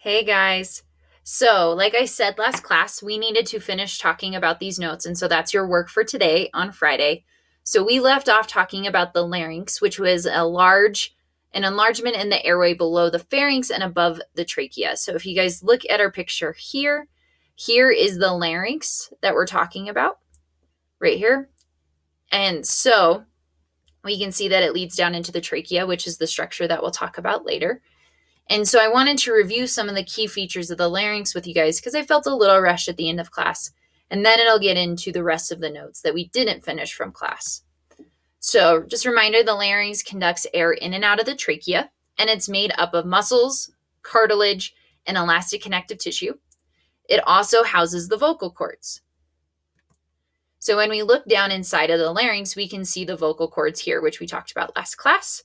Hey guys. So, like I said last class, we needed to finish talking about these notes, and so that's your work for today on Friday. So, we left off talking about the larynx, which was an enlargement in the airway below the pharynx and above the trachea. So, if you guys look at our picture here is the larynx that we're talking about right here. And so, we can see that it leads down into the trachea, which is the structure that we'll talk about later. And so I wanted to review some of the key features of the larynx with you guys because I felt a little rushed at the end of class. And then it'll get into the rest of the notes that we didn't finish from class. So just a reminder, the larynx conducts air in and out of the trachea, and it's made up of muscles, cartilage, and elastic connective tissue. It also houses the vocal cords. So when we look down inside of the larynx, we can see the vocal cords here, which we talked about last class.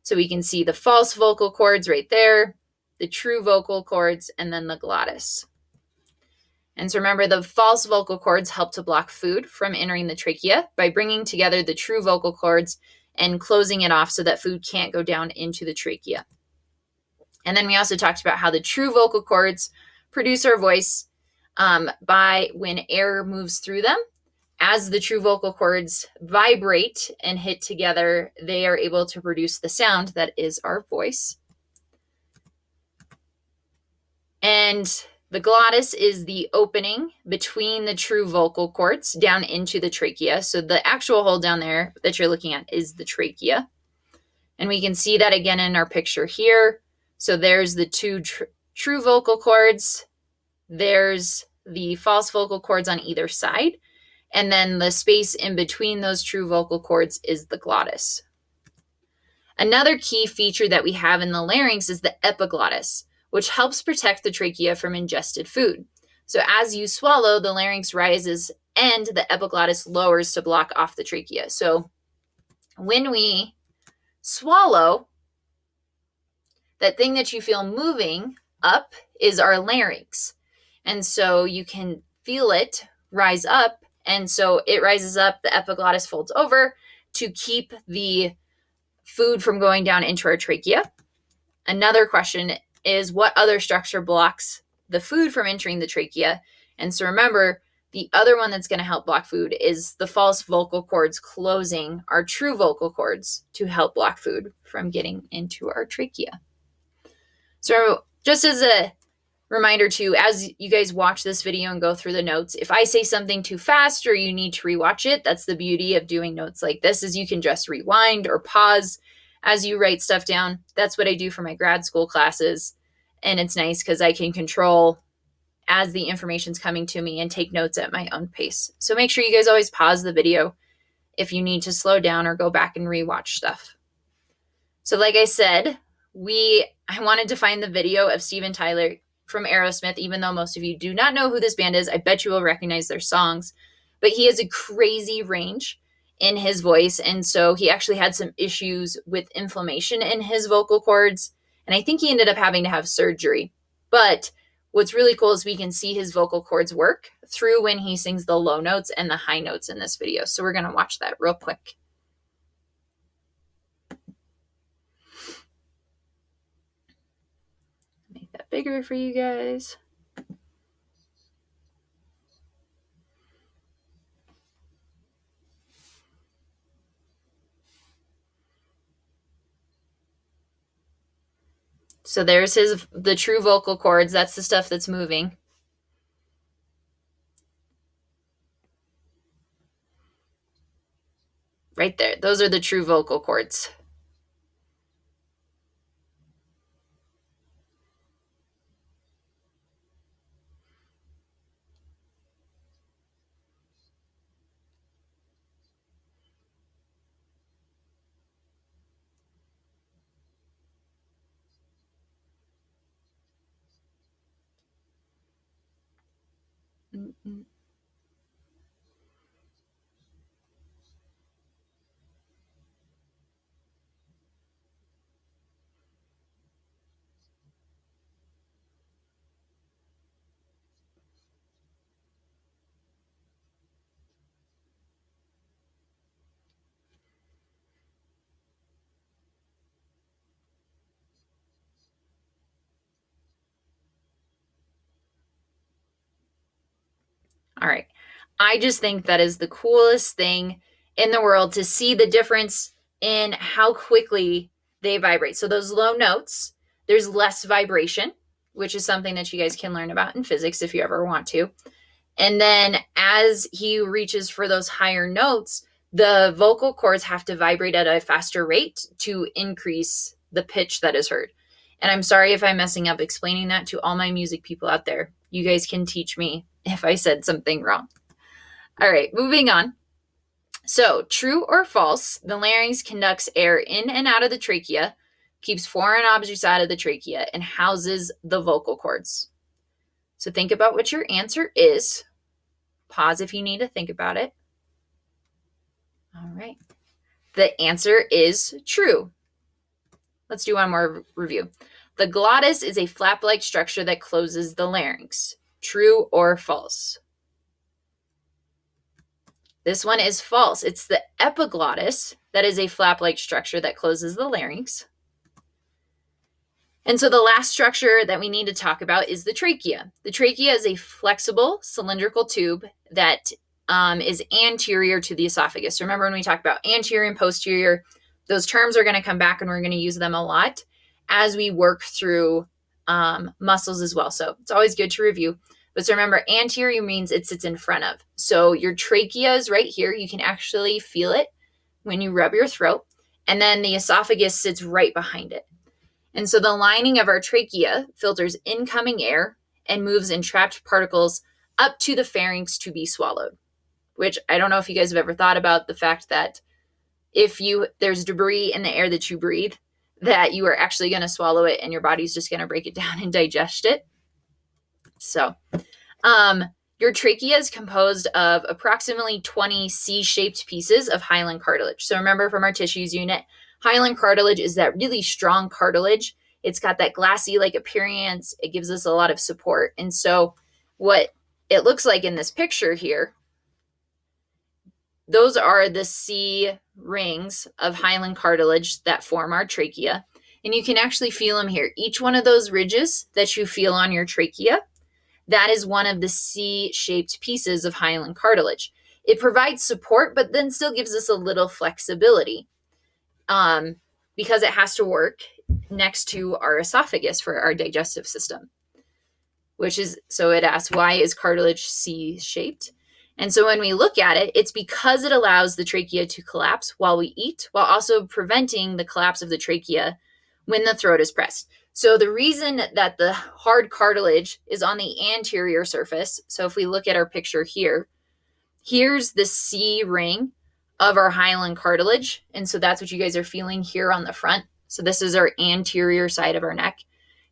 So we can see the false vocal cords right there, the true vocal cords, and then the glottis. And so remember, the false vocal cords help to block food from entering the trachea by bringing together the true vocal cords and closing it off so that food can't go down into the trachea. And then we also talked about how the true vocal cords produce our voice by when air moves through them. As the true vocal cords vibrate and hit together, they are able to produce the sound that is our voice. And the glottis is the opening between the true vocal cords down into the trachea. So the actual hole down there that you're looking at is the trachea. And we can see that again in our picture here. So there's the two true vocal cords. There's the false vocal cords on either side. And then the space in between those true vocal cords is the glottis. Another key feature that we have in the larynx is the epiglottis, which helps protect the trachea from ingested food. So as you swallow, the larynx rises and the epiglottis lowers to block off the trachea. So when we swallow, that thing that you feel moving up is our larynx. And so you can feel it rise up. And so it rises up, the epiglottis folds over to keep the food from going down into our trachea. Another question is, what other structure blocks the food from entering the trachea? And so remember, the other one that's going to help block food is the false vocal cords closing our true vocal cords to help block food from getting into our trachea. So just as a reminder too, as you guys watch this video and go through the notes, if I say something too fast or you need to rewatch it, that's the beauty of doing notes like this, is you can just rewind or pause as you write stuff down. That's what I do for my grad school classes. And it's nice because I can control as the information's coming to me and take notes at my own pace. So make sure you guys always pause the video if you need to slow down or go back and rewatch stuff. So like I said, I wanted to find the video of Steven Tyler from Aerosmith. Even though most of you do not know who this band is, I bet you will recognize their songs. But he has a crazy range in his voice, and so he actually had some issues with inflammation in his vocal cords, and I think he ended up having to have surgery. But what's really cool is we can see his vocal cords work through when he sings the low notes and the high notes in this video. So we're going to watch that real quick. Make that bigger for you guys. So there's the true vocal cords. That's the stuff that's moving. Right there. Those are the true vocal cords. Mm-mm. All right. I just think that is the coolest thing in the world to see the difference in how quickly they vibrate. So those low notes, there's less vibration, which is something that you guys can learn about in physics if you ever want to. And then as he reaches for those higher notes, the vocal cords have to vibrate at a faster rate to increase the pitch that is heard. And I'm sorry if I'm messing up explaining that to all my music people out there. You guys can teach me if I said something wrong. All right, moving on. So, true or false, the larynx conducts air in and out of the trachea, keeps foreign objects out of the trachea, and houses the vocal cords. So, think about what your answer is. Pause if you need to think about it. All right. The answer is true. Let's do one more review. The glottis is a flap-like structure that closes the larynx. True or false? This one is false. It's the epiglottis that is a flap-like structure that closes the larynx. And so the last structure that we need to talk about is the trachea. The trachea is a flexible cylindrical tube that is anterior to the esophagus. Remember when we talk about anterior and posterior, those terms are going to come back and we're going to use them a lot as we work through muscles as well. So it's always good to review. But so remember, anterior means it sits in front of. So your trachea is right here. You can actually feel it when you rub your throat. And then the esophagus sits right behind it. And so the lining of our trachea filters incoming air and moves entrapped particles up to the pharynx to be swallowed, which I don't know if you guys have ever thought about the fact that if there's debris in the air that you breathe, that you are actually going to swallow it and your body's just going to break it down and digest it. So your trachea is composed of approximately 20 C-shaped pieces of hyaline cartilage. So remember from our tissues unit, hyaline cartilage is that really strong cartilage. It's got that glassy-like appearance. It gives us a lot of support. And so what it looks like in this picture here, those are the C rings of hyaline cartilage that form our trachea. And you can actually feel them here. Each one of those ridges that you feel on your trachea, that is one of the C-shaped pieces of hyaline cartilage. It provides support, but then still gives us a little flexibility because it has to work next to our esophagus for our digestive system, so it asks, why is cartilage C-shaped? And so when we look at it, it's because it allows the trachea to collapse while we eat, while also preventing the collapse of the trachea when the throat is pressed. So the reason that the hard cartilage is on the anterior surface, so if we look at our picture here, here's the C ring of our hyaline cartilage. And so that's what you guys are feeling here on the front. So this is our anterior side of our neck.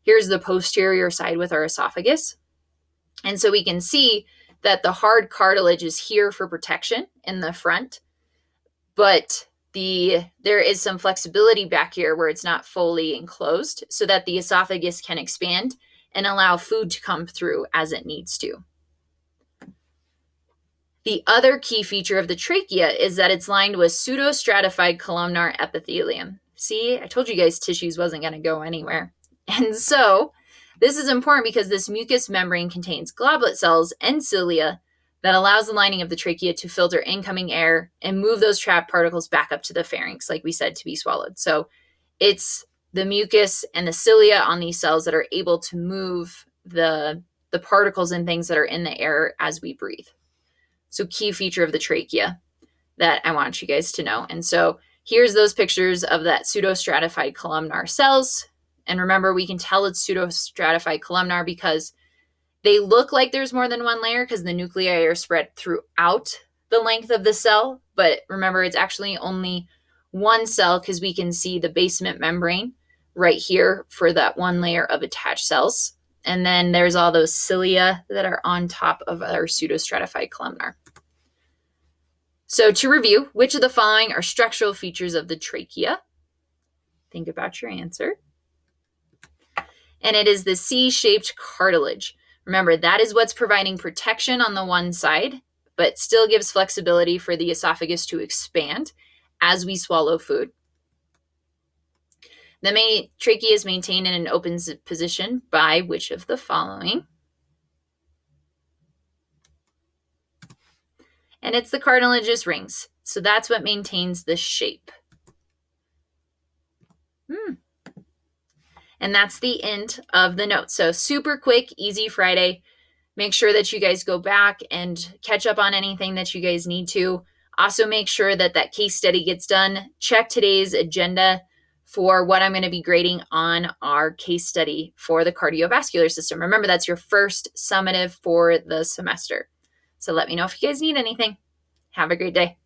Here's the posterior side with our esophagus. And so we can see that the hard cartilage is here for protection in the front, but there is some flexibility back here where it's not fully enclosed so that the esophagus can expand and allow food to come through as it needs to. The other key feature of the trachea is that it's lined with pseudostratified columnar epithelium. See, I told you guys tissues wasn't going to go anywhere. And so this is important because this mucous membrane contains goblet cells and cilia that allows the lining of the trachea to filter incoming air and move those trapped particles back up to the pharynx, like we said, to be swallowed. So it's the mucus and the cilia on these cells that are able to move the particles and things that are in the air as we breathe. So key feature of the trachea that I want you guys to know. And so here's those pictures of that pseudostratified columnar cells. And remember, we can tell it's pseudostratified columnar because they look like there's more than one layer because the nuclei are spread throughout the length of the cell. But remember, it's actually only one cell because we can see the basement membrane right here for that one layer of attached cells. And then there's all those cilia that are on top of our pseudostratified columnar. So to review, which of the following are structural features of the trachea? Think about your answer. And it is the C-shaped cartilage. Remember, that is what's providing protection on the one side, but still gives flexibility for the esophagus to expand as we swallow food. The trachea is maintained in an open position by which of the following? and it's the cartilaginous rings. So that's what maintains the shape. And that's the end of the notes. So super quick, easy Friday. Make sure that you guys go back and catch up on anything that you guys need to. Also make sure that that case study gets done. Check today's agenda for what I'm going to be grading on our case study for the cardiovascular system. Remember, that's your first summative for the semester. So let me know if you guys need anything. Have a great day.